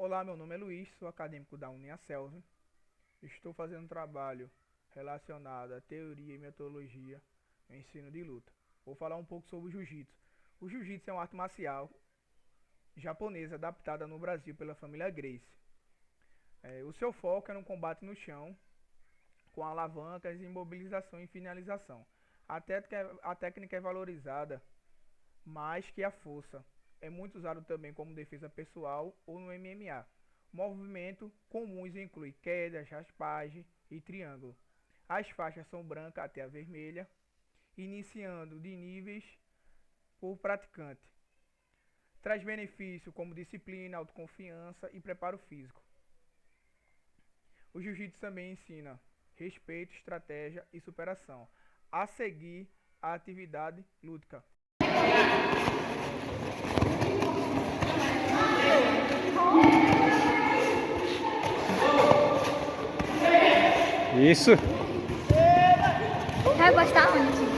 Olá, meu nome é Luiz, sou acadêmico da Uniaselv. Estou fazendo um trabalho relacionado à teoria e metodologia no ensino de luta. Vou falar um pouco sobre o jiu-jitsu. O jiu-jitsu é uma arte marcial japonesa adaptada no Brasil pela família Gracie. O seu foco é no combate no chão, com alavancas, imobilização e finalização. A técnica é valorizada mais que a força. É muito usado também como defesa pessoal ou no MMA. Movimentos comuns incluem quedas, raspagem e triângulo. As faixas são branca até a vermelha, iniciando de níveis por praticante. Traz benefícios como disciplina, autoconfiança e preparo físico. O jiu-jitsu também ensina respeito, estratégia e superação. A seguir, a atividade lúdica. Isso. Vai gostar onde?